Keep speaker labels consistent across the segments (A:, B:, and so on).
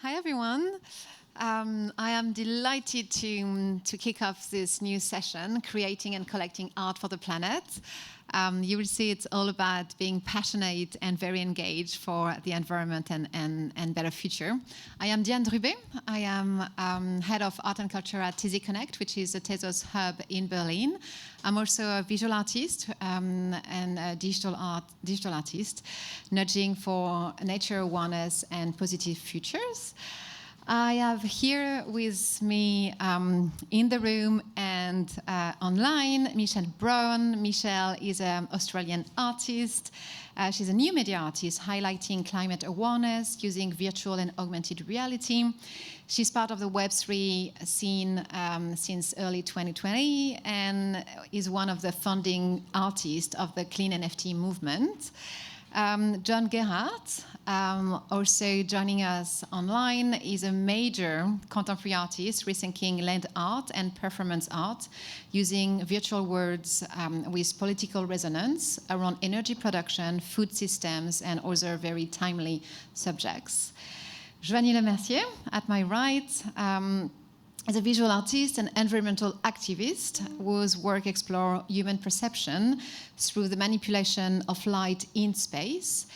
A: Hi, everyone. I am delighted to kick off this new session, Creating and Collecting Art for the Planet. You will see it's all about being passionate and very engaged for the environment and better future. I am Diane Drubé. I am head of art and culture at Tezos Connect, which is a Tezos hub in Berlin. I'm also a visual artist and a digital artist, nudging for nature awareness and positive futures. I have here with me in the room and online Michelle Brown. Michelle is an Australian artist. She's a new media artist highlighting climate awareness using virtual and augmented reality. She's part of the Web3 scene since early 2020 and is one of the founding artists of the Clean NFT movement. John Gerhardt, also joining us online, is a major contemporary artist rethinking land art and performance art using virtual worlds with political resonance around energy production, food systems, and other very timely subjects. Joanie Lemercier, at my right, is a visual artist and environmental activist whose work explores human perception through the manipulation of light in space.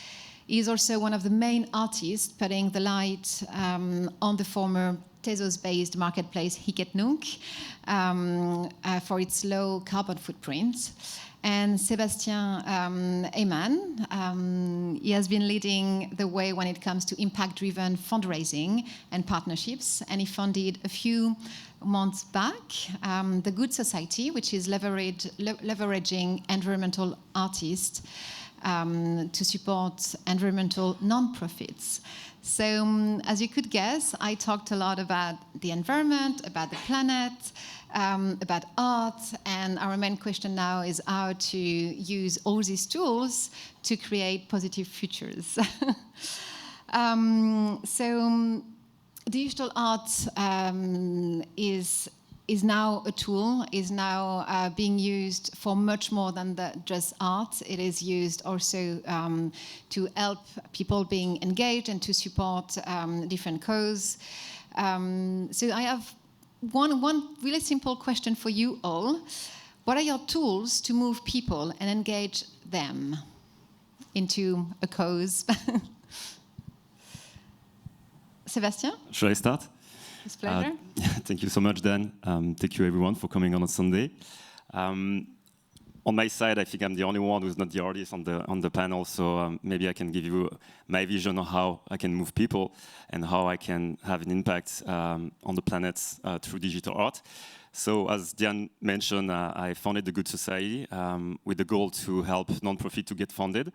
A: He is also one of the main artists putting the light on the former Tezos-based marketplace Hiket for its low carbon footprint. And Sébastien Heyman, he has been leading the way when it comes to impact-driven fundraising and partnerships, and he founded a few months back the Good Society, which is leveraging environmental artists to support environmental non-profits. So as you could guess, I talked a lot about the environment, about the planet, about art, and our main question now is how to use all these tools to create positive futures. Digital art is now a tool, is now being used for much more than just art. It is used also to help people being engaged and to support different causes. So I have one really simple question for you all. What are your tools to move people and engage them into a cause? Sébastien?
B: Should I start?
A: It's a pleasure.
B: Thank you so much, Dan. Thank you, everyone, for coming on a Sunday. On my side, I think I'm the only one who's not the artist on the panel, so maybe I can give you my vision on how I can move people and how I can have an impact on the planet through digital art. So as Diane mentioned, I founded the Good Society with the goal to help nonprofit to get funded.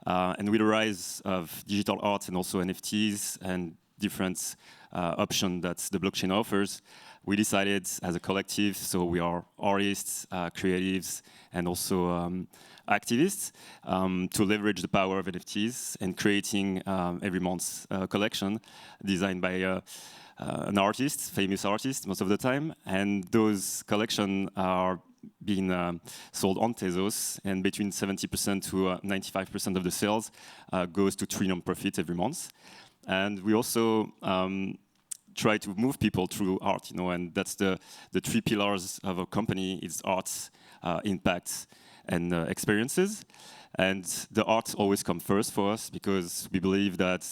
B: And with the rise of digital art and also NFTs and different options that the blockchain offers, we decided as a collective, so we are artists, creatives, and also activists, to leverage the power of NFTs and creating every month's collection designed by an artist, famous artist most of the time. And those collections are being sold on Tezos, and between 70% to 95% of the sales goes to 3 non-profits every month. And we also try to move people through art, and that's the 3 pillars of a company. It's art, impact, and experiences. And the art always comes first for us because we believe that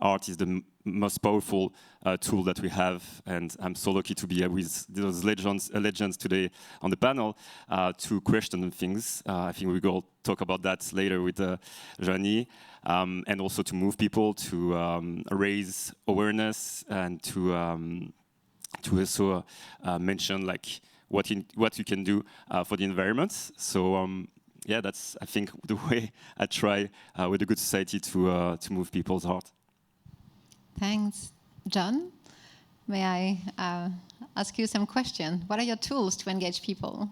B: art is the most powerful tool that we have. And I'm so lucky to be here with those legends today on the panel to question things. I think we will talk about that later with Joanie. And also to move people, to raise awareness, and to also mention like what you can do for the environment. So yeah, that's I think the way I try with the Good Society to move people's heart.
A: Thanks, John. May I ask you some questions? What are your tools to engage people?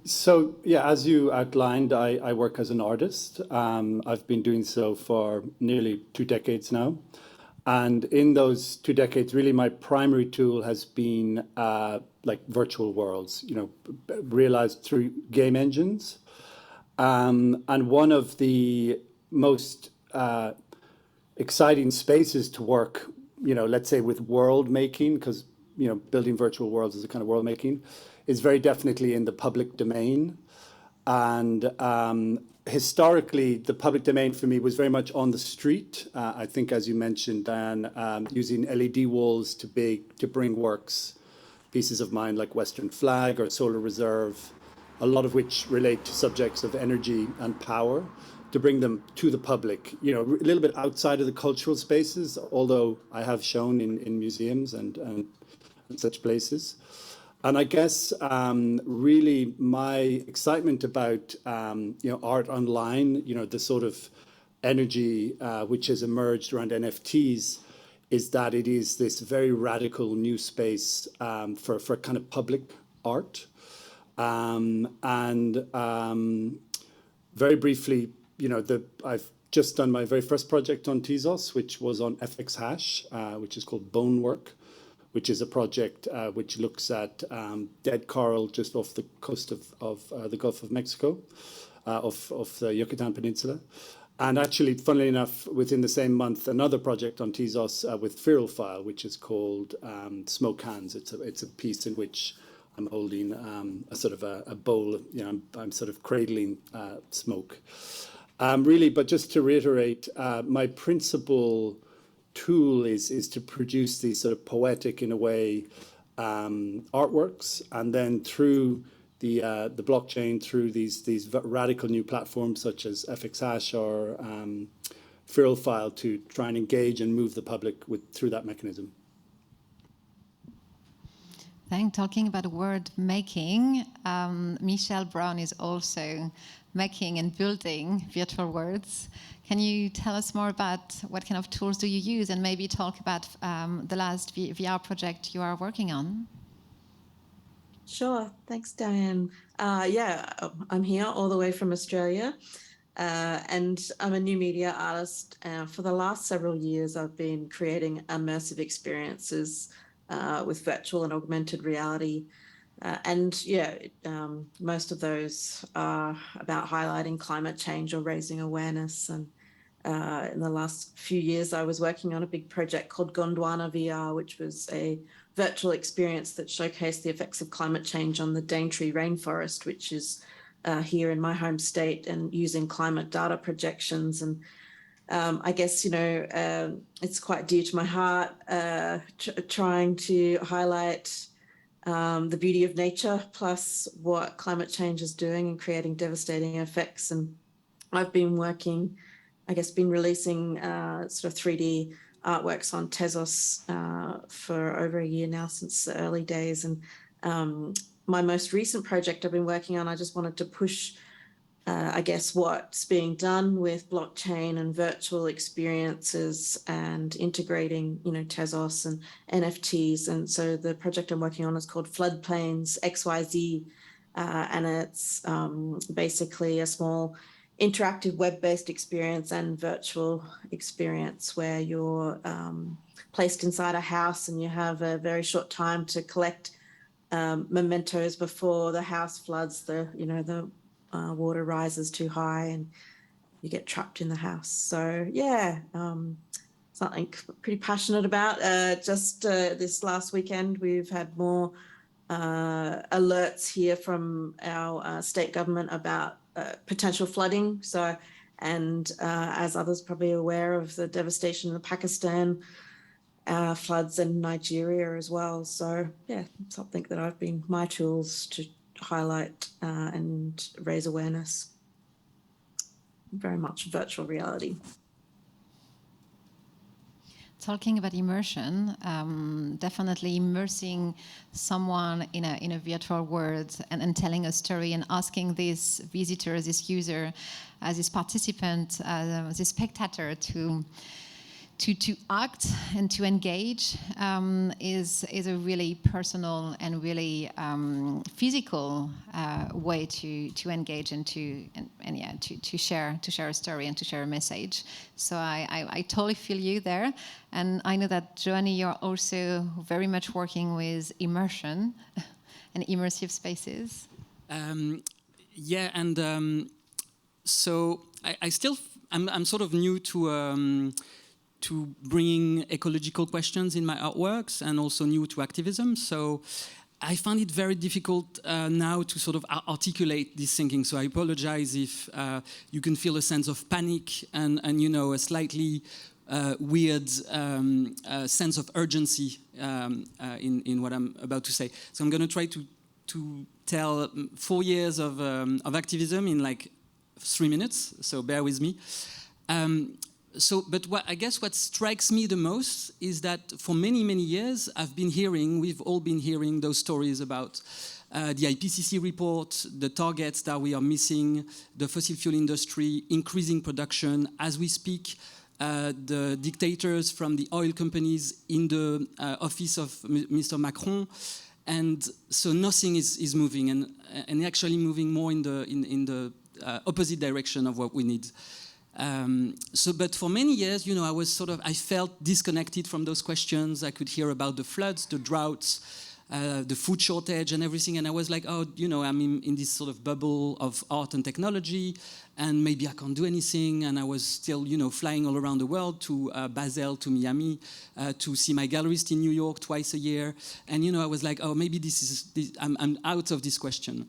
C: So yeah, as you outlined, I work as an artist. I've been doing so for nearly 2 decades now. And in those 2 decades, really my primary tool has been like virtual worlds, realized through game engines. And one of the most exciting spaces to work, let's say with world making, because, building virtual worlds is a kind of world making, is very definitely in the public domain. And historically, the public domain for me was very much on the street. I think, as you mentioned, Diane, using LED walls to bring works, pieces of mine like Western Flag or Solar Reserve, a lot of which relate to subjects of energy and power, to bring them to the public, a little bit outside of the cultural spaces, although I have shown in museums and such places. And I guess really my excitement about art online, the sort of energy which has emerged around NFTs, is that it is this very radical new space for kind of public art. Very briefly, I've just done my very first project on Tezos, which was on FX Hash, which is called Bonework, which is a project which looks at dead coral just off the coast of the Gulf of Mexico, of the Yucatan Peninsula. And actually, funnily enough, within the same month, another project on Tezos with Feral File, which is called Smoke Hands. It's a piece in which I'm holding a sort of a bowl. I'm sort of cradling smoke. Really, but just to reiterate, my principal tool is to produce these sort of poetic, in a way, artworks, and then through the blockchain, through these radical new platforms such as FX Hash or Feral File, to try and engage and move the public through that mechanism.
A: Talking about word making, Michelle Brown is also making and building virtual worlds. Can you tell us more about what kind of tools do you use, and maybe talk about the last VR project you are working on?
D: Sure, thanks, Diane. I'm here all the way from Australia, and I'm a new media artist. For the last several years, I've been creating immersive experiences with virtual and augmented reality. Most of those are about highlighting climate change or raising awareness. And in the last few years, I was working on a big project called Gondwana VR, which was a virtual experience that showcased the effects of climate change on the Daintree rainforest, which is here in my home state, and using climate data projections. And I guess, it's quite dear to my heart, trying to highlight the beauty of nature, plus what climate change is doing and creating devastating effects. And I've been releasing sort of 3D artworks on Tezos for over a year now, since the early days. And my most recent project I've been working on, I just wanted to push what's being done with blockchain and virtual experiences, and integrating, Tezos and NFTs. And so the project I'm working on is called Floodplains XYZ, and it's basically a small interactive web-based experience and virtual experience where you're placed inside a house, and you have a very short time to collect mementos before the house floods. The water rises too high and you get trapped in the house. So something pretty passionate about. This last weekend, we've had more alerts here from our state government about potential flooding. As others probably aware of the devastation in the Pakistan floods, and Nigeria as well. So something that my tools to highlight and raise awareness. Very much virtual reality.
A: Talking about immersion, definitely immersing someone in a virtual world and telling a story, and asking this visitor, this user, this participant, this spectator to act and to engage is a really personal and really physical way to engage and to share a story and to share a message. So I totally feel you there, and I know that Joanie, you're also very much working with immersion and immersive spaces.
E: So I'm sort of new to to bringing ecological questions in my artworks and also new to activism. So I find it very difficult now to sort of articulate this thinking. So I apologize if you can feel a sense of panic and you know, a slightly weird sense of urgency in what I'm about to say. So I'm going to try to tell 4 years of activism in like 3 minutes, so bear with me. But I guess what strikes me the most is that for many, many years, we've all been hearing those stories about the IPCC report, the targets that we are missing, the fossil fuel industry, increasing production. As we speak, the dictators from the oil companies in the office of Mr. Macron. And so nothing is moving, and actually moving more in the opposite direction of what we need. But for many years, you know, I felt disconnected from those questions. I could hear about the floods, the droughts, the food shortage and everything. And I was like, oh, you know, I'm in this sort of bubble of art and technology, and maybe I can't do anything. And I was still, you know, flying all around the world to Basel, to Miami, to see my gallerist in New York twice a year. And, you know, I was like, oh, maybe I'm out of this question.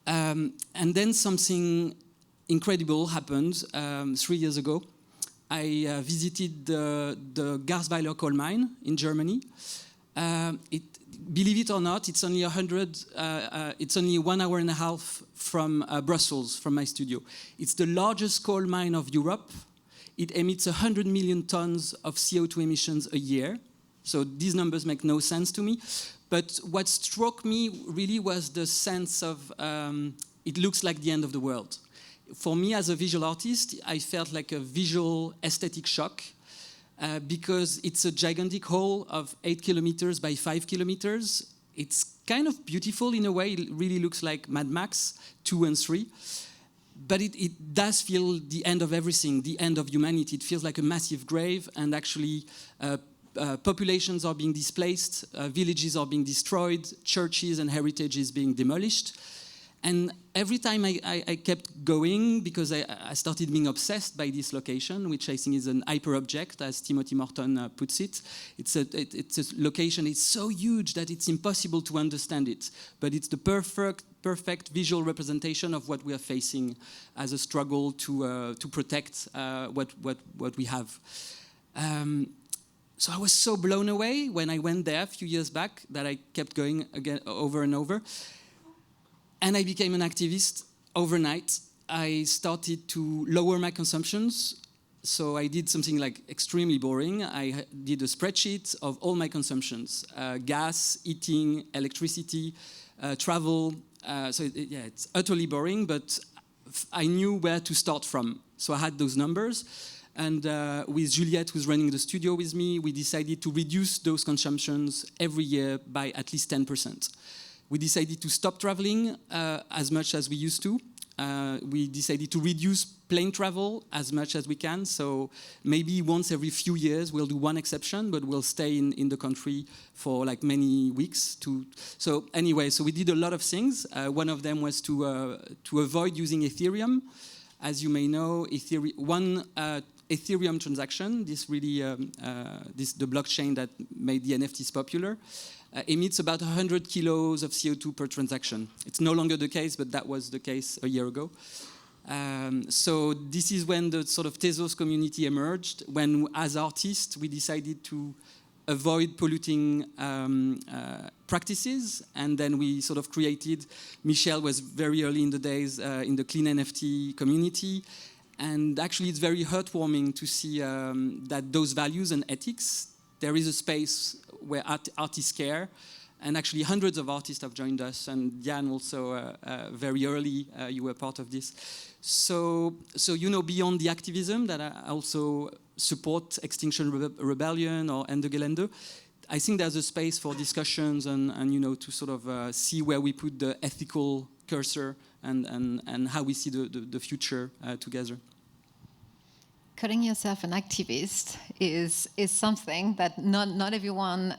E: And then something incredible happened 3 years ago. I visited the Garsweiler coal mine in Germany. Believe it or not, it's only 1 hour and a half from Brussels, from my studio. It's the largest coal mine of Europe. It emits 100 million tons of CO2 emissions a year. So these numbers make no sense to me. But what struck me really was the sense of it looks like the end of the world. For me, as a visual artist, I felt like a visual aesthetic shock because it's a gigantic hole of 8 kilometers by 5 kilometers. It's kind of beautiful in a way. It really looks like Mad Max 2 and 3. But it does feel the end of everything, the end of humanity. It feels like a massive grave, and actually populations are being displaced, villages are being destroyed, churches and heritage is being demolished. And every time I kept going, because I started being obsessed by this location, which I think is an hyper-object, as Timothy Morton puts it. It's a location, it's so huge that it's impossible to understand it. But it's the perfect visual representation of what we are facing as a struggle to protect what we have. So I was so blown away when I went there a few years back that I kept going again over and over. And I became an activist overnight. I started to lower my consumptions. So I did something like extremely boring. I did a spreadsheet of all my consumptions, gas, eating, electricity, travel. It's utterly boring, but I knew where to start from. So I had those numbers. And with Juliette, who's running the studio with me, we decided to reduce those consumptions every year by at least 10%. We decided to stop traveling as much as we used to. We decided to reduce plane travel as much as we can. So maybe once every few years, we'll do one exception, but we'll stay in the country for like many weeks. So we did a lot of things. One of them was to avoid using Ethereum. As you may know, one Ethereum transaction, the blockchain that made the NFTs popular, emits about 100 kilos of CO2 per transaction. It's no longer the case, but that was the case a year ago. So this is when the sort of Tezos community emerged, when as artists we decided to avoid polluting practices, and then we sort of created, Michel was very early in the days in the clean NFT community, and actually it's very heartwarming to see that those values and ethics, there is a space where artists care, and actually hundreds of artists have joined us, and Jan also very early, you were part of this. So you know, beyond the activism that I also support Extinction Rebellion or Ende Gelände, I think there's a space for discussions and you know, to sort of see where we put the ethical cursor and how we see the future together.
A: Calling yourself an activist is something that not everyone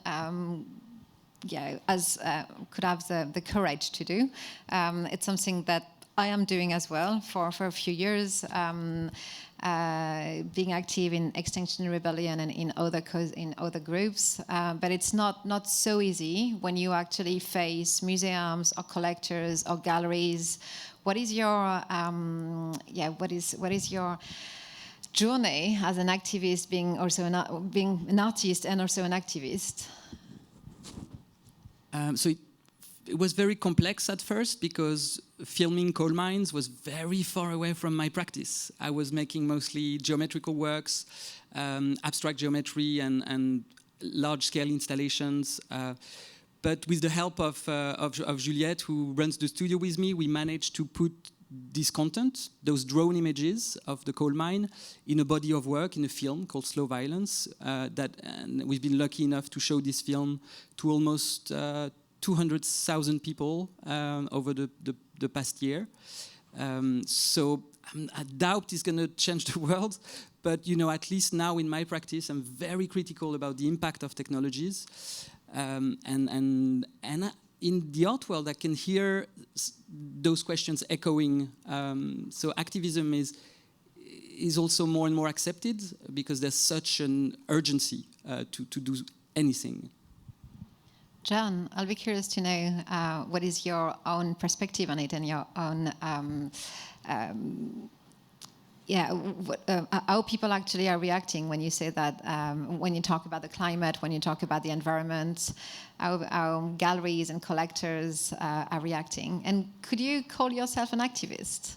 A: could have the courage to do. It's something that I am doing as well for a few years, being active in Extinction Rebellion and in other groups. But it's not so easy when you actually face museums or collectors or galleries. What is your what is your journey as an activist, being an artist and also an activist?
E: So it was very complex at first because filming coal mines was very far away from my practice. I was making mostly geometrical works, abstract geometry and large-scale installations. But with the help of Juliette, who runs the studio with me, we managed to put this content, those drone images of the coal mine, in a body of work, in a film called Slow Violence. And we've been lucky enough to show this film to almost 200,000 people over the past year. So I doubt it's going to change the world, but at least now in my practice, I'm very critical about the impact of technologies. And in the art world, I can hear those questions echoing. So activism is also more and more accepted because there's such an urgency to do anything.
A: John, I'll be curious to know what is your own perspective on it and your own, how people actually are reacting when you say that, when you talk about the climate, when you talk about the environment, how galleries and collectors are reacting. And could you call yourself an activist?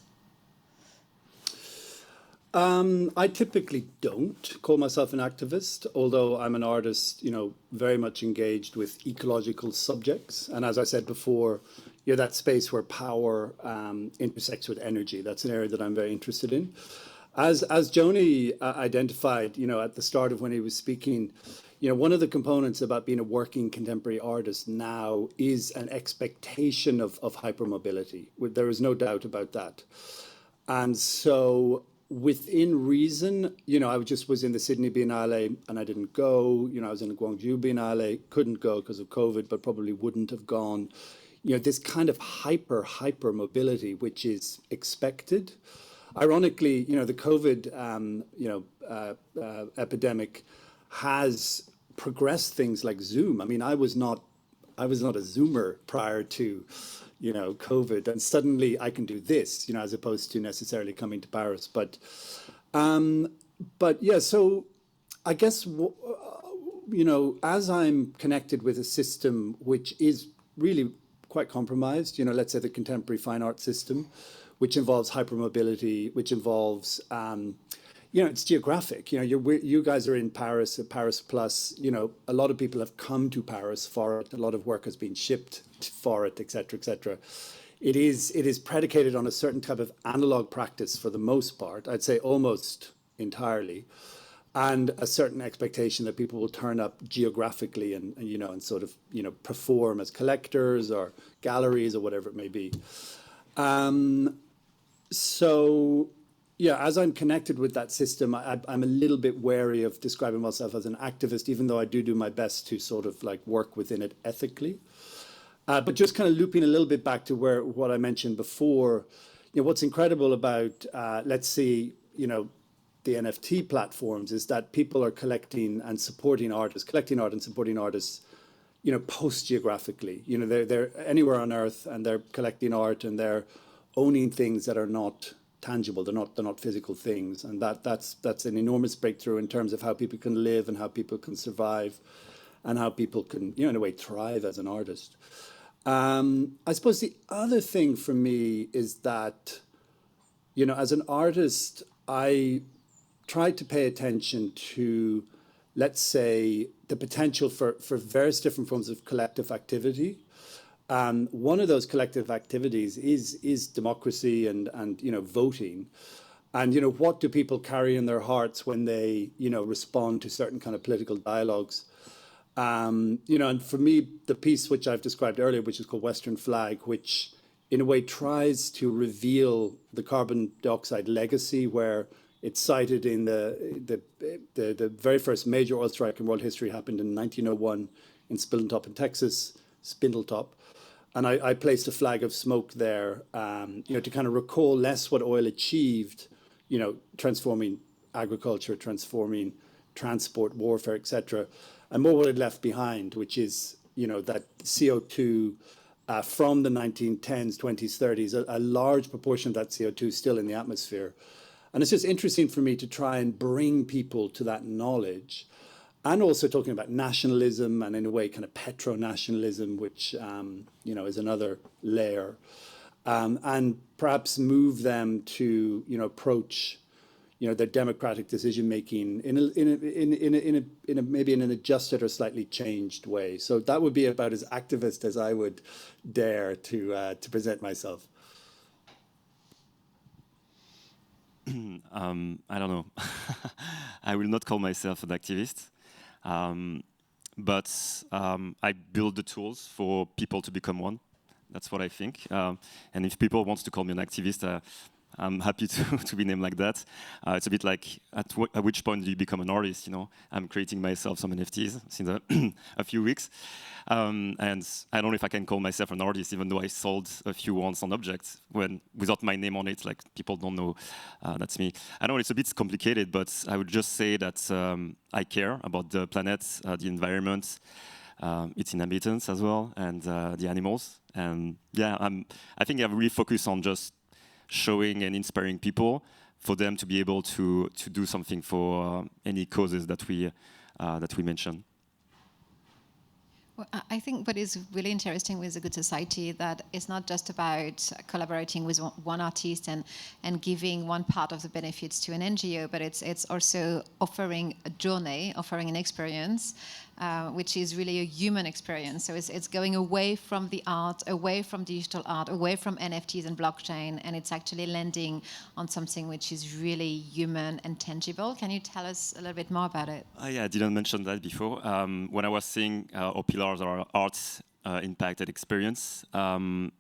C: I typically don't call myself an activist, although I'm an artist, very much engaged with ecological subjects. And as I said before, that space where power intersects with energy. That's an area that I'm very interested in. As Joni identified, at the start of when he was speaking, one of the components about being a working contemporary artist now is an expectation of hypermobility. There is no doubt about that. And so within reason, I was in the Sydney Biennale and I didn't go. I was in the Guangzhou Biennale, couldn't go because of COVID, but probably wouldn't have gone. This kind of hyper mobility, which is expected. Ironically, the COVID, epidemic has progressed things like Zoom. I mean, I was not a Zoomer prior to COVID, and suddenly I can do this, as opposed to necessarily coming to Paris. But yeah, so I guess, as I'm connected with a system which is really quite compromised, let's say the contemporary fine art system, which involves hypermobility, which involves, it's geographic. You guys are in Paris, Paris Plus. A lot of people have come to Paris for it. A lot of work has been shipped for it, et cetera, et cetera. It is predicated on a certain type of analog practice for the most part. I'd say almost entirely, and a certain expectation that people will turn up geographically and sort of perform as collectors or galleries or whatever it may be. So, yeah, as I'm connected with that system, I'm a little bit wary of describing myself as an activist, even though I do my best to sort of like work within it ethically. But just kind of looping a little bit back to what I mentioned before, what's incredible about, let's see, the NFT platforms is that people are collecting art and supporting artists, post-geographically. They're anywhere on Earth and they're collecting art and they're owning things that are not tangible. They're not physical things, and that's an enormous breakthrough in terms of how people can live and how people can survive, and how people can, in a way, thrive as an artist. I suppose the other thing for me is that, as an artist, I try to pay attention to, let's say, the potential for various different forms of collective activity. One of those collective activities is democracy and voting. And, what do people carry in their hearts when they, respond to certain kind of political dialogues? And for me, the piece which I've described earlier, which is called Western Flag, which in a way tries to reveal the carbon dioxide legacy, where it's cited in the very first major oil strike in world history happened in 1901 in Spindletop in Texas, Spindletop. And I placed a flag of smoke there, to kind of recall less what oil achieved, transforming agriculture, transforming transport, warfare, etc., and more what it left behind, which is, that CO2 from the 1910s, 20s, 30s, a large proportion of that CO2 is still in the atmosphere. And it's just interesting for me to try and bring people to that knowledge. And also talking about nationalism and, in a way, kind of petro-nationalism, which, is another layer. And perhaps move them to, approach, their democratic decision-making maybe in an adjusted or slightly changed way. So that would be about as activist as I would dare to present myself.
B: I don't know. I will not call myself an activist. But I build the tools for people to become one. That's what I think. And if people want to call me an activist, I'm happy to be named like that. It's a bit like at which point do you become an artist? I'm creating myself some NFTs since a few weeks. And I don't know if I can call myself an artist, even though I sold a few once on objects without my name on it. Like, people don't know that's me. I know it's a bit complicated, but I would just say that I care about the planet, the environment, its inhabitants as well, and the animals. And yeah, I think I really focus on just showing and inspiring people for them to be able to do something for any causes that we mention.
A: Well, I think what is really interesting with the Good Society that it's not just about collaborating with one artist and giving one part of the benefits to an NGO, but it's also offering a journey, offering an experience, which is really a human experience. So it's going away from the art, away from digital art, away from NFTs and blockchain, and it's actually landing on something which is really human and tangible. Can you tell us a little bit more about it?
B: Yeah, I didn't mention that before. When I was saying our pillars are art, impact, and experience, the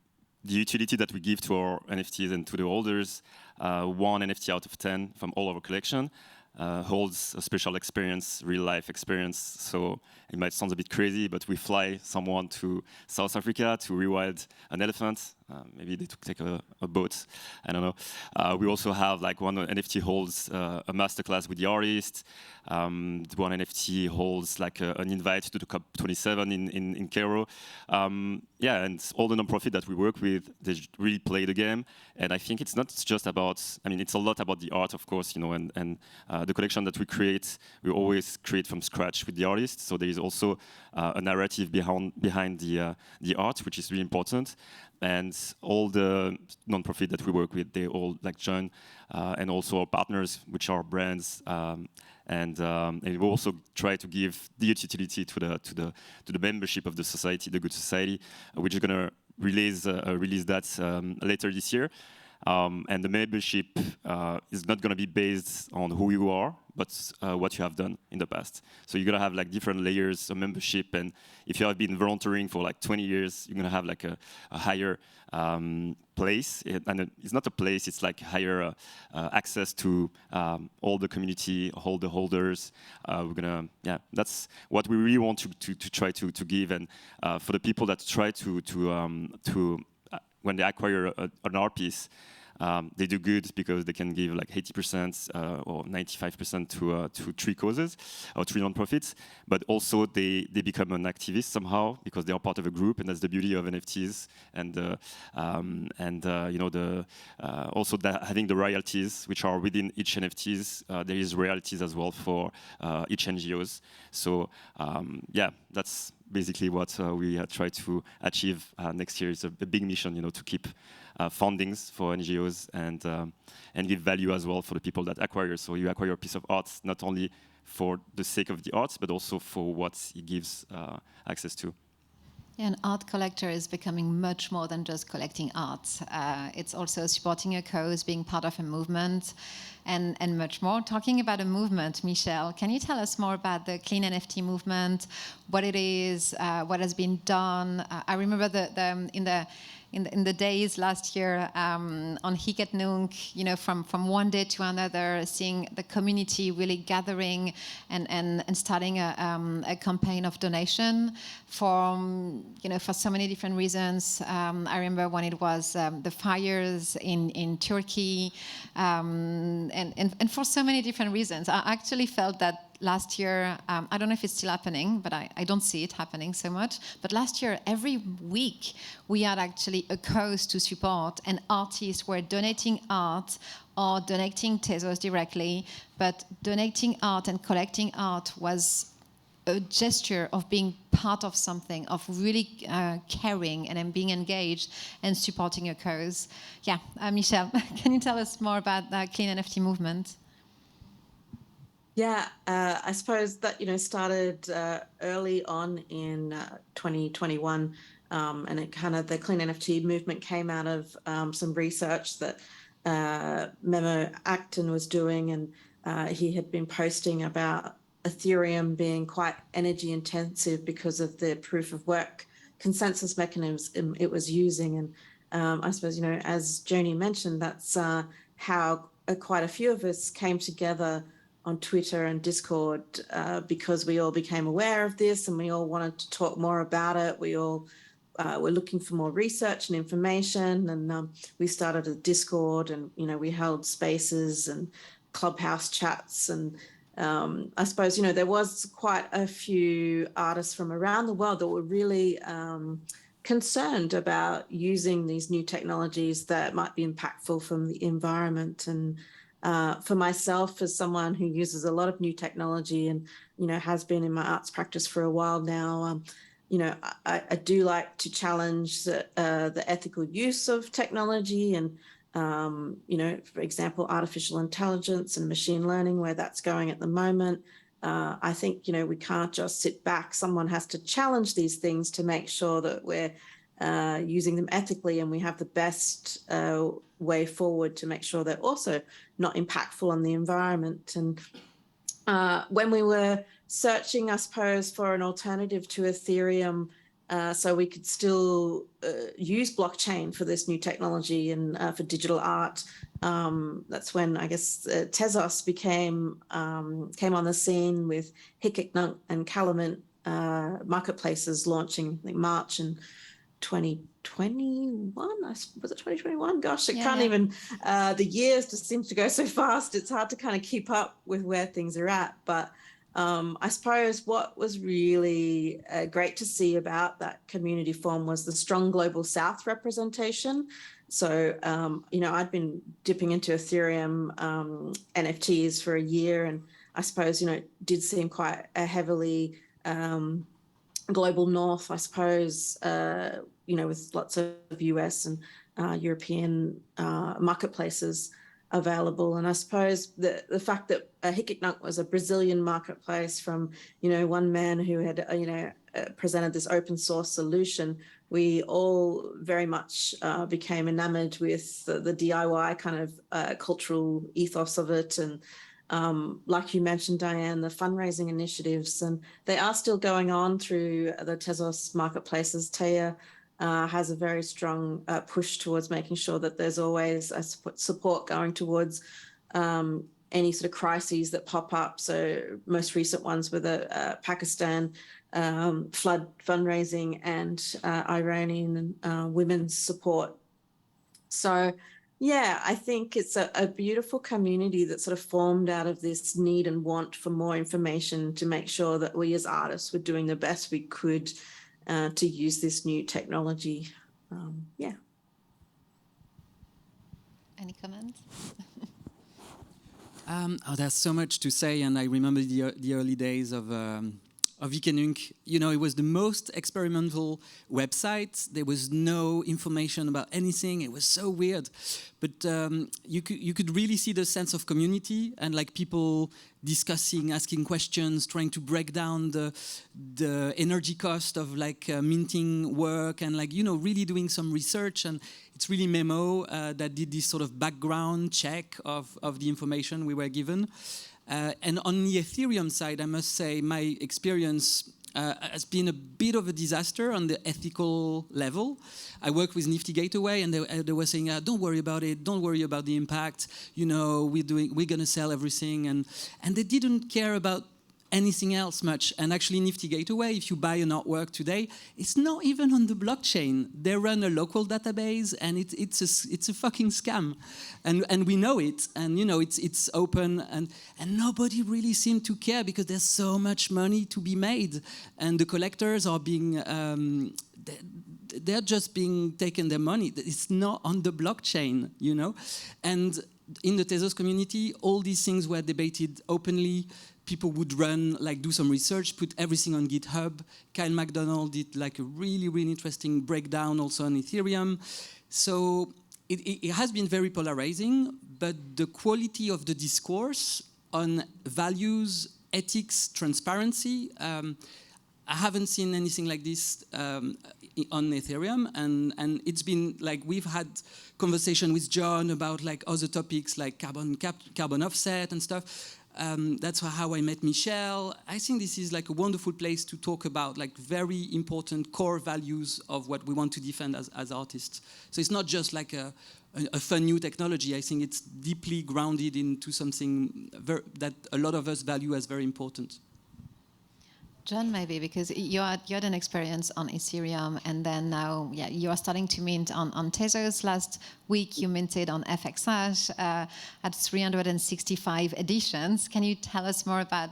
B: utility that we give to our NFTs and to the holders, 1 NFT out of 10 from all of our collection, holds a special experience, real life experience. So it might sound a bit crazy, but we fly someone to South Africa to rewild an elephant. Maybe they take a boat, I don't know. We also have, like, one NFT holds a masterclass with the artist. One NFT holds like an invite to the COP27 in Cairo. Yeah, and all the nonprofit that we work with, they really play the game. And I think it's not just about, it's a lot about the art, of course, and the collection that we create, we always create from scratch with the artist. So there is also a narrative behind the art, which is really important. And all the non-profit that we work with, they all join, and also our partners, which are brands, and we also try to give the utility to the membership of the society, the Good Society, which is going to release that later this year. And the membership is not going to be based on who you are, but what you have done in the past. So you're going to have different layers of membership, and if you have been volunteering for 20 years, you're going to have a higher place. And it's not a place; it's higher access to all the community, all the holders. That's what we really want to try to give, and for the people that try to when they acquire an art piece, they do good because they can give 80% or 95% to 3 causes or 3 non-profits, but also they become an activist somehow because they are part of a group, and that's the beauty of NFTs. And also having the royalties which are within each NFTs, there is royalties as well for each NGOs. So that's basically what we try to achieve next year. Is a big mission, to keep fundings for NGOs and give value as well for the people that acquire. So you acquire a piece of art not only for the sake of the art, but also for what it gives access to.
A: Yeah, an art collector is becoming much more than just collecting art. It's also supporting a cause, being part of a movement, and much more. Talking about a movement, Michel, can you tell us more about the Clean NFT movement, what it is, what has been done? I remember in the days last year on Hiket-Nunk, from one day to another, seeing the community really gathering and starting a campaign of donation for so many different reasons. I remember when it was the fires in Turkey, and for so many different reasons. I actually felt that last year, I don't know if it's still happening, but I don't see it happening so much. But last year, every week, we had actually a cause to support, and artists were donating art or donating Tezos directly. But donating art and collecting art was a gesture of being part of something, of really caring and being engaged and supporting a cause. Yeah, Michelle, can you tell us more about the Clean NFT movement?
D: Yeah, I suppose that started early on in 2021, and it the Clean NFT movement came out of some research that Memo Acton was doing, and he had been posting about Ethereum being quite energy intensive because of the proof of work consensus mechanism it was using, and I suppose as Joni mentioned, that's how quite a few of us came together on Twitter and Discord because we all became aware of this and we all wanted to talk more about it. We all were looking for more research and information, and we started a Discord, and we held spaces and clubhouse chats, and I suppose there was quite a few artists from around the world that were really concerned about using these new technologies that might be impactful from the environment. And for myself, as someone who uses a lot of new technology and has been in my arts practice for a while now, I do like to challenge the ethical use of technology, and for example, artificial intelligence and machine learning, where that's going at the moment. I think we can't just sit back. Someone has to challenge these things to make sure that we're using them ethically, and we have the best way forward to make sure they're also not impactful on the environment. And when we were searching, I suppose, for an alternative to Ethereum, so we could still use blockchain for this new technology and for digital art, that's when I guess Tezos came on the scene with Hiket-Nunk and Calumet marketplaces launching, I think, March in 2021. Was it 2021? Gosh, it can't even. The years just seem to go so fast. It's hard to kind of keep up with where things are at. But I suppose what was really great to see about that community forum was the strong Global South representation. So, I'd been dipping into Ethereum NFTs for a year, and I suppose, it did seem quite a heavily global north, I suppose, with lots of US and European marketplaces available. And I suppose the fact that Hiket-Nunk was a Brazilian marketplace from, one man who had, presented this open source solution, we all very much became enamored with the DIY kind of cultural ethos of it. And like you mentioned, Diane, the fundraising initiatives, and they are still going on through the Tezos marketplaces. Taya has a very strong push towards making sure that there's always a support going towards any sort of crises that pop up. So most recent ones were the Pakistan flood fundraising and Iranian women's support. So yeah, I think it's a beautiful community that sort of formed out of this need and want for more information to make sure that we as artists were doing the best we could to use this new technology. Yeah.
A: Any comments?
E: There's so much to say, and I remember the early days of Hiket-Nunk. It was the most experimental website. There was no information about anything. It was so weird, but you could really see the sense of community and like people discussing, asking questions, trying to break down the energy cost of like minting work, and like really doing some research. And it's really Memo that did this sort of background check of the information we were given. And on the Ethereum side, I must say my experience has been a bit of a disaster on the ethical level. I work with Nifty Gateway, and they were saying, "Don't worry about it. Don't worry about the impact. You know, we're going to sell everything," and they didn't care about anything else much. And actually, Nifty Gateway, if you buy an artwork today, it's not even on the blockchain. They run a local database, and it's a fucking scam, and we know it. And you know, it's open, and nobody really seemed to care because there's so much money to be made, and the collectors are being. They're just being taken their money. It's not on the blockchain, you know, and in the Tezos community, all these things were debated openly. People would do some research, put everything on GitHub. Kyle MacDonald did like a really, really interesting breakdown also on Ethereum. So it has been very polarizing, but the quality of the discourse on values, ethics, transparency, I haven't seen anything like this on Ethereum, and it's been like we've had conversation with John about like other topics like carbon offset and stuff. That's how I met Michelle. I think this is like a wonderful place to talk about like very important core values of what we want to defend as artists. So it's not just like a fun new technology. I think it's deeply grounded into something that a lot of us value as very important.
A: John, maybe because you had an experience on Ethereum, and then now, you are starting to mint on Tezos. Last week, you minted on FXhash at 365 editions. Can you tell us more about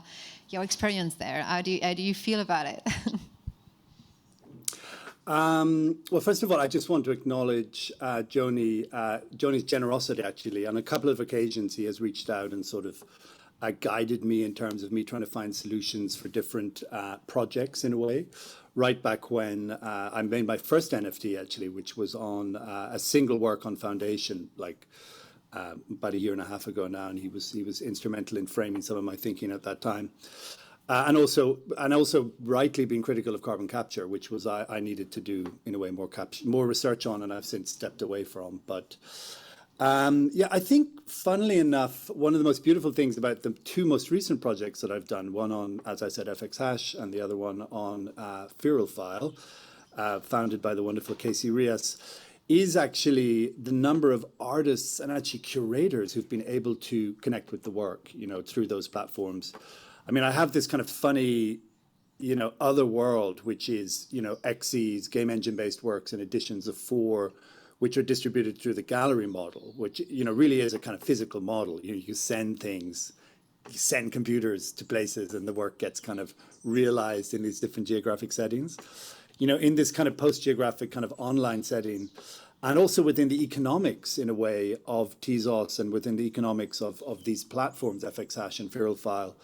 A: your experience there? How do you feel about it?
C: Well, first of all, I just want to acknowledge Joni's generosity. Actually, on a couple of occasions, he has reached out and sort of guided me in terms of me trying to find solutions for different projects in a way. Right back when I made my first NFT, actually, which was on a single work on Foundation, like about a year and a half ago now, and he was instrumental in framing some of my thinking at that time. And also rightly being critical of carbon capture, which was I needed to do in a way more research on, and I've since stepped away from. But I think, funnily enough, one of the most beautiful things about the two most recent projects that I've done, one on, as I said, FXhash, and the other one on Feral File, founded by the wonderful Casey Rias, is actually the number of artists and actually curators who've been able to connect with the work, you know, through those platforms. I mean, I have this kind of funny, you know, other world, which is, you know, XE's game engine-based works and editions of 4, which are distributed through the gallery model, which, you know, really is a kind of physical model. You send things, you send computers to places, and the work gets kind of realized in these different geographic settings. You know, in this kind of post-geographic kind of online setting, and also within the economics, in a way, of Tezos and within the economics of these platforms, FXhash and Feral File,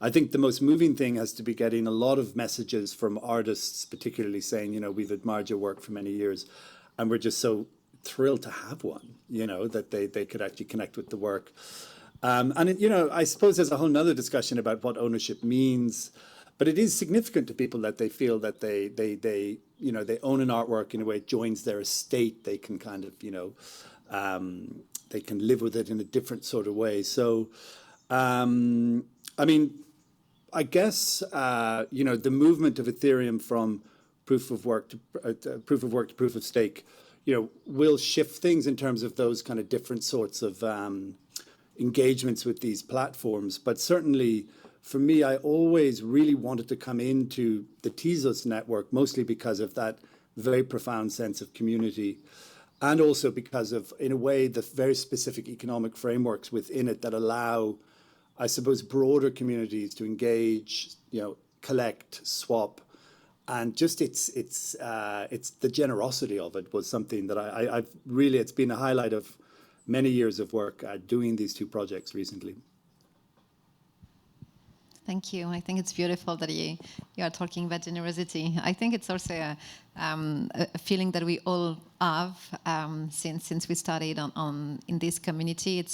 C: I think the most moving thing has to be getting a lot of messages from artists, particularly saying, you know, we've admired your work for many years, and we're just so thrilled to have one, you know, that they could actually connect with the work. And, you know, I suppose there's a whole nother discussion about what ownership means, but it is significant to people that they feel that they you know, they own an artwork in a way, it joins their estate. They can kind of, you know, they can live with it in a different sort of way. So, I mean, I guess, you know, the movement of Ethereum from proof of work to proof of stake, you know, will shift things in terms of those kind of different sorts of engagements with these platforms. But certainly for me, I always really wanted to come into the Tezos network, mostly because of that very profound sense of community. And also because of, in a way, the very specific economic frameworks within it that allow, I suppose, broader communities to engage, you know, collect, swap. And just it's the generosity of it was something that I've really, it's been a highlight of many years of work doing these two projects recently.
A: Thank you. I think it's beautiful that you are talking about generosity. I think it's also a feeling that we all have since we started in this community. It's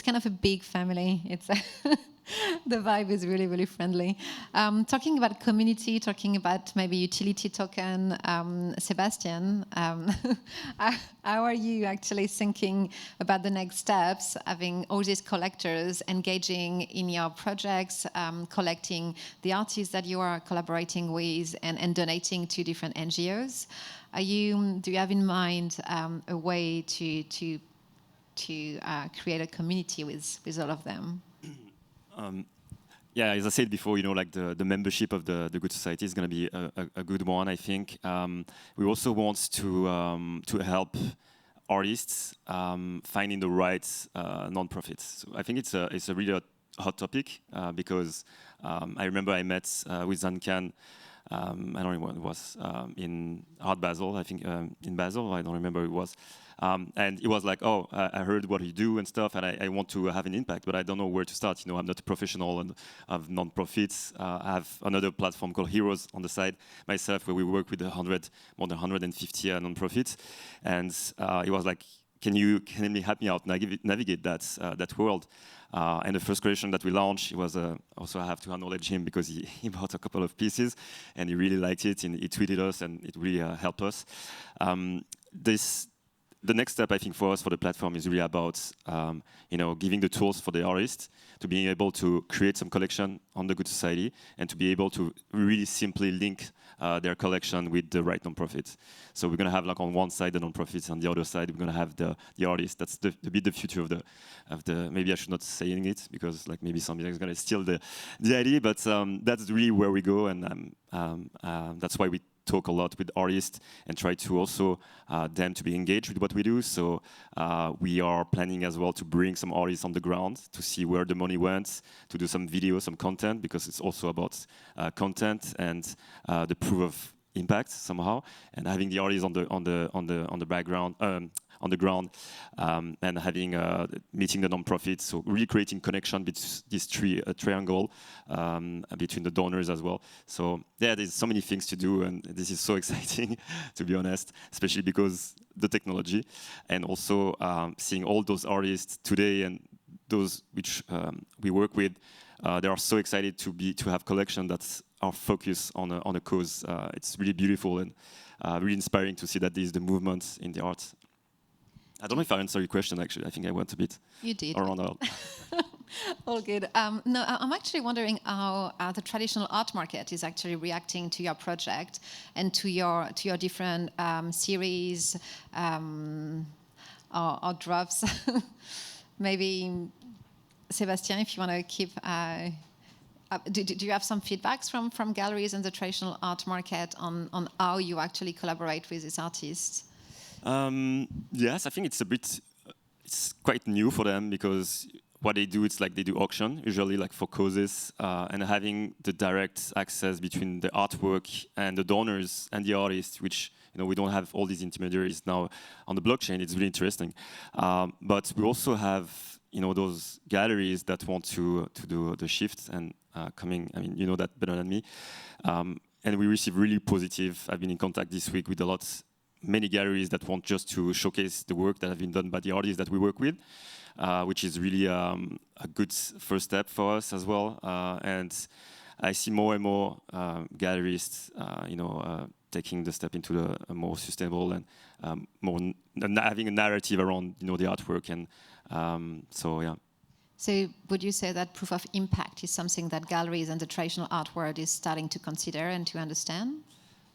A: kind of a big family. The vibe is really, really friendly. Talking about community, talking about maybe utility token, Sebastian, how are you actually thinking about the next steps, having all these collectors engaging in your projects, collecting the artists that you are collaborating with and donating to different NGOs? Do you have in mind a way to create a community with all of them?
B: Yeah, as I said before, like the membership of the Good Society is going to be a good one, I think. We also want to help artists finding the right non-profits. So I think it's a really hot topic because I remember I met with Zancan. I don't remember when it was in Art Basel, I think in Basel, I don't remember who it was. And it was like, oh, I heard what you do and stuff, and I want to have an impact, but I don't know where to start. I'm not a professional and of non-profits. I have another platform called Heroes on the side myself, where we work with more than 150 non-profits. And it was like, can you help me out navigate that world? And the first collection that we launched, it was also I have to acknowledge him because he bought a couple of pieces and he really liked it and he tweeted us and it really helped us. The next step, I think, for us, for the platform, is really about giving the tools for the artists to being able to create some collection on the Good Society and to be able to really simply link their collection with the right non-profits. So we're going to have, like, on one side the non-profits, on the other side we're going to have the artists. That's the future of the. Maybe I should not say it because, like, maybe somebody is going to steal the idea, but that's really where we go, and that's why we talk a lot with artists and try to also them to be engaged with what we do. So we are planning as well to bring some artists on the ground to see where the money went, to do some video, some content, because it's also about content and the proof of impact somehow, and having the artists on the background. On the ground and having meeting the non-profits, so really creating connection between this triangle between the donors as well. So yeah, there's so many things to do, and this is so exciting, to be honest, especially because the technology, and also seeing all those artists today and those which we work with, they are so excited to have collection that's our focus on a cause. It's really beautiful and really inspiring to see that there's the movement in the arts. I don't know if I answered your question, actually. I think I went a bit around.
A: All good. No, I'm actually wondering how the traditional art market is actually reacting to your project and to your different series or drops. Maybe, Sebastian, if you want to keep... do you have some feedbacks from galleries in the traditional art market on how you actually collaborate with these artists?
B: Yes, I think it's quite new for them because what they do, it's like they do auction, usually like for causes, and having the direct access between the artwork and the donors and the artists, which we don't have all these intermediaries now on the blockchain. It's really interesting. But we also have those galleries that want to do the shift and coming. I mean, you know that better than me. And we receive really positive. I've been in contact this week with many galleries that want just to showcase the work that have been done by the artists that we work with, which is really a good first step for us as well. And I see more and more gallerists, taking the step into a more sustainable and more having a narrative around the artwork, and so yeah.
A: So would you say that proof of impact is something that galleries and the traditional art world is starting to consider and to understand?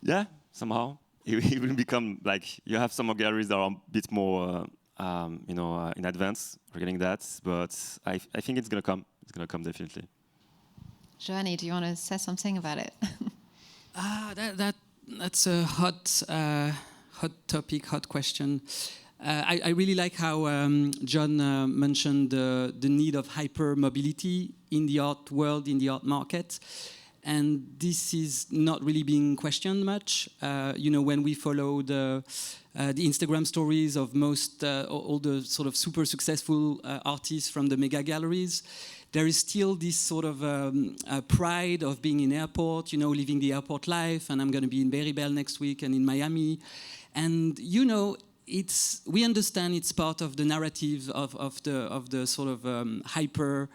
B: Yeah, somehow. It will become like you have some more galleries that are a bit more, in advance regarding that. But I think it's gonna come. It's gonna come definitely.
A: Joanny, do you want to say something about it?
E: That's a hot topic, hot question. I really like how John mentioned the need of hyper mobility in the art world, in the art market. And this is not really being questioned much. When we follow the Instagram stories of all the sort of super successful artists from the mega galleries, there is still this sort of pride of being in airport, living the airport life. And I'm going to be in Berrybell next week and in Miami. And, we understand it's part of the narrative of the sort of hyper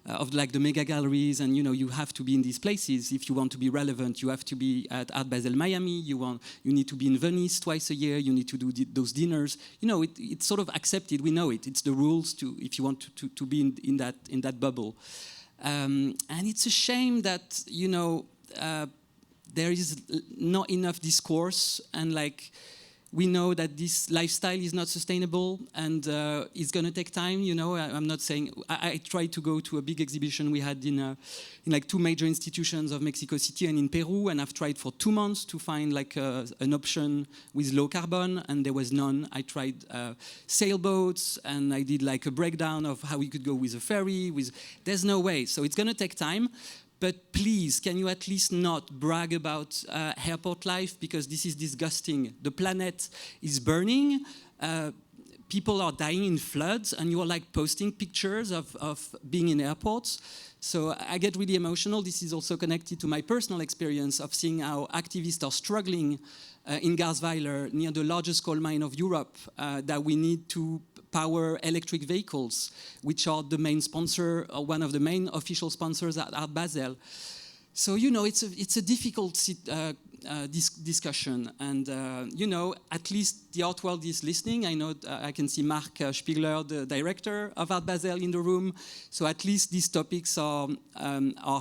E: of like the mega galleries, and you have to be in these places if you want to be relevant. You have to be at Art Basel Miami. You need to be in Venice twice a year. You need to do those dinners. It's sort of accepted. We know it. It's the rules if you want to be in that bubble. And it's a shame that there is not enough discourse, and like we know that this lifestyle is not sustainable, and it's going to take time. I'm not saying I tried to go to a big exhibition we had in like 2 major institutions of Mexico City and in Peru, and I've tried for 2 months to find like an option with low carbon, and there was none. I tried sailboats, and I did like a breakdown of how we could go with a ferry. There's no way, so it's going to take time. But please, can you at least not brag about airport life, because this is disgusting. The planet is burning. People are dying in floods, and you're like posting pictures of being in airports. So I get really emotional. This is also connected to my personal experience of seeing how activists are struggling in Garsweiler, near the largest coal mine of Europe, that we need to power electric vehicles, which are the main sponsor, or one of the main official sponsors at Art Basel. So, it's a difficult discussion. And, at least the art world is listening. I know I can see Marc Spiegler, the director of Art Basel, in the room. So at least these topics are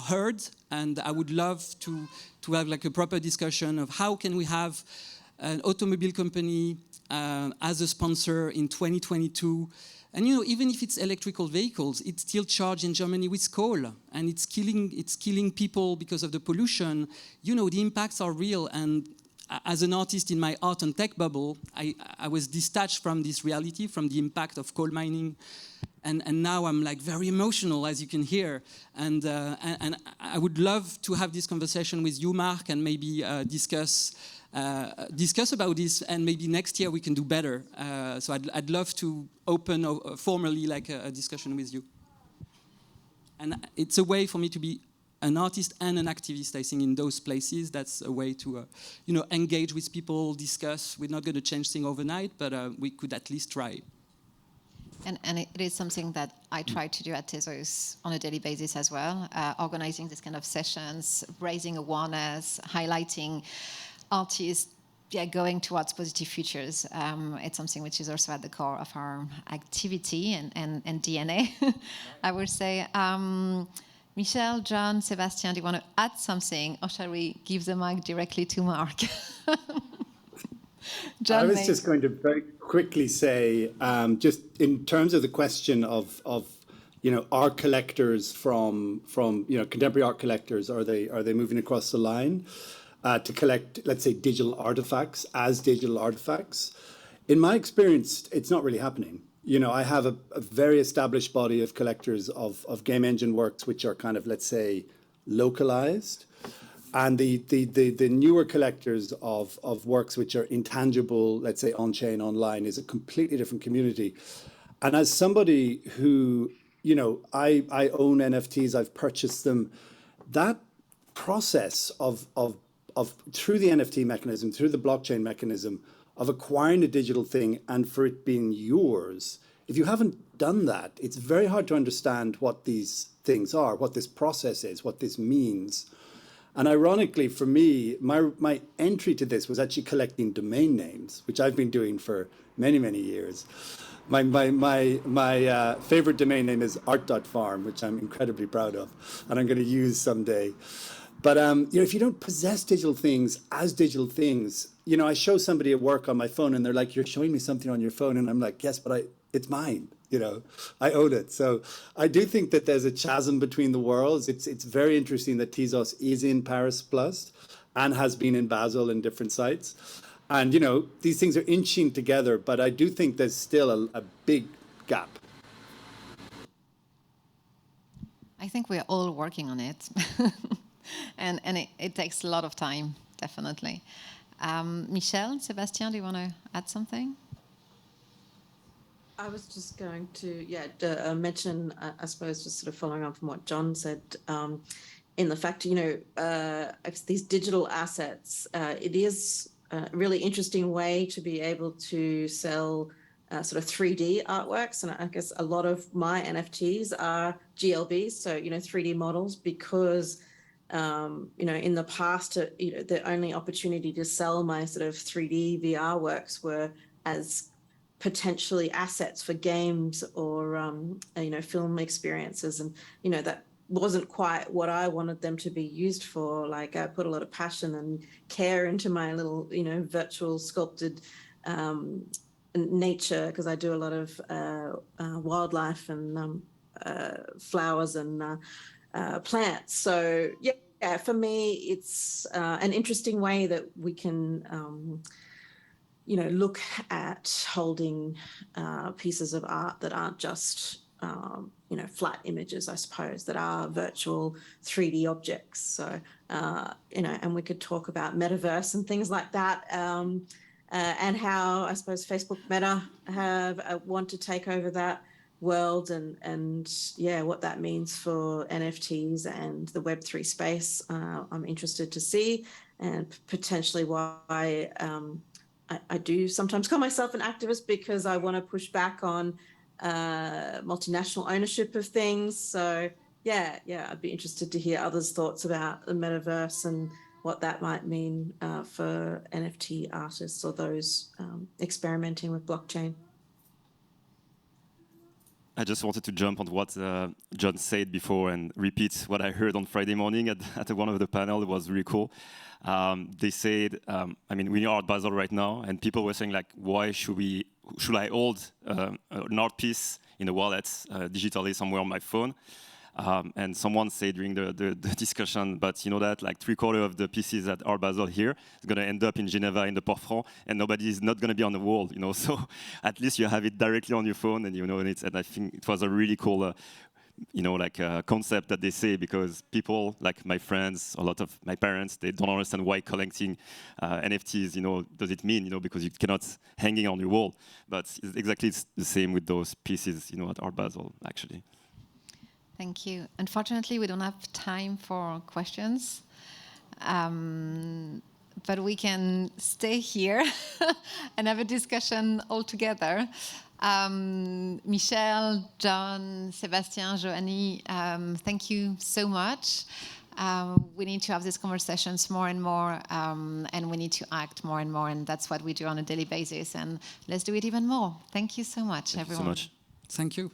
E: heard. And I would love to have like a proper discussion of how can we have an automobile company as a sponsor in 2022. And even if it's electrical vehicles, it's still charged in Germany with coal, and it's killing people because of the pollution. The impacts are real. And as an artist in my art and tech bubble, I was detached from this reality, from the impact of coal mining. And now I'm like very emotional, as you can hear. And I would love to have this conversation with you, Marc, and maybe discuss about this, and maybe next year we can do better. So I'd love to open formally like a discussion with you. And it's a way for me to be an artist and an activist. I think in those places, that's a way to engage with people, discuss. We're not going to change things overnight, but we could at least try.
A: And it is something that I try to do at Tezos on a daily basis as well, organizing this kind of sessions, raising awareness, highlighting artists going towards positive futures. It's something which is also at the core of our activity and DNA, I would say. Michel, John, Sébastien, do you want to add something, or shall we give the mic directly to Marc? John,
C: I was just going to very quickly say, just in terms of the question of art collectors from contemporary art collectors, are they moving across the line to collect, let's say, digital artifacts as digital artifacts? In my experience, it's not really happening. I have a very established body of collectors of game engine works, which are kind of, let's say, localized. And the newer collectors of works which are intangible, let's say on-chain, online, is a completely different community. And as somebody who, I own NFTs, I've purchased them, that process of through the NFT mechanism, through the blockchain mechanism, of acquiring a digital thing and for it being yours, if you haven't done that, it's very hard to understand what these things are, what this process is, what this means. And ironically, for me, my entry to this was actually collecting domain names, which I've been doing for many, many years. My favorite domain name is art.farm, which I'm incredibly proud of, and I'm going to use someday. But if you don't possess digital things as digital things, I show somebody a work on my phone, and they're like, "You're showing me something on your phone," and I'm like, "Yes, but it's mine. I own it." So I do think that there's a chasm between the worlds. It's very interesting that Tezos is in Paris Plus and has been in Basel in different sites. And, these things are inching together, but I do think there's still a big gap.
A: I think we're all working on it. and it takes a lot of time, definitely. Michel, Sébastien, do you want to add something?
D: I was just going to mention, I suppose, just sort of following on from what John said, in the fact, these digital assets, it is a really interesting way to be able to sell sort of 3D artworks, and I guess a lot of my NFTs are GLBs, so 3D models, because in the past, the only opportunity to sell my sort of 3D VR works were as potentially assets for games or film experiences, and that wasn't quite what I wanted them to be used for. Like, I put a lot of passion and care into my little virtual sculpted nature, because I do a lot of wildlife and flowers and plants. So yeah, for me, it's an interesting way that we can look at holding pieces of art that aren't just flat images, I suppose, that are virtual 3D objects. So and we could talk about metaverse and things like that, and how I suppose Facebook Meta have want to take over that world, and yeah, what that means for NFTs and the Web3 space. I'm interested to see, and potentially why I do sometimes call myself an activist, because I want to push back on multinational ownership of things. So yeah, I'd be interested to hear others' thoughts about the metaverse and what that might mean for NFT artists or those experimenting with blockchain.
B: I just wanted to jump on what John said before and repeat what I heard on Friday morning at one of the panels. It was really cool. They said, we are at Basel right now, and people were saying, like, why should I hold an art piece in a wallet digitally somewhere on my phone? And someone said during the discussion, but you know that like 3/4 of the pieces at Art Basel here is going to end up in Geneva in the Port-Franc, and nobody is not going to be on the wall, So at least you have it directly on your phone, and and I think it was a really cool, concept that they say, because people like my friends, a lot of my parents, they don't understand why collecting NFTs, does it mean, because you cannot hang it on your wall. But it's exactly the same with those pieces, at Art Basel, actually.
A: Thank you. Unfortunately, we don't have time for questions, but we can stay here and have a discussion all together. Michel, John, Sébastien, Joanie, thank you so much. We need to have these conversations more and more, and we need to act more and more, and that's what we do on a daily basis. And let's do it even more. Thank you so much, everyone.
B: Thank you so much.
E: Thank you.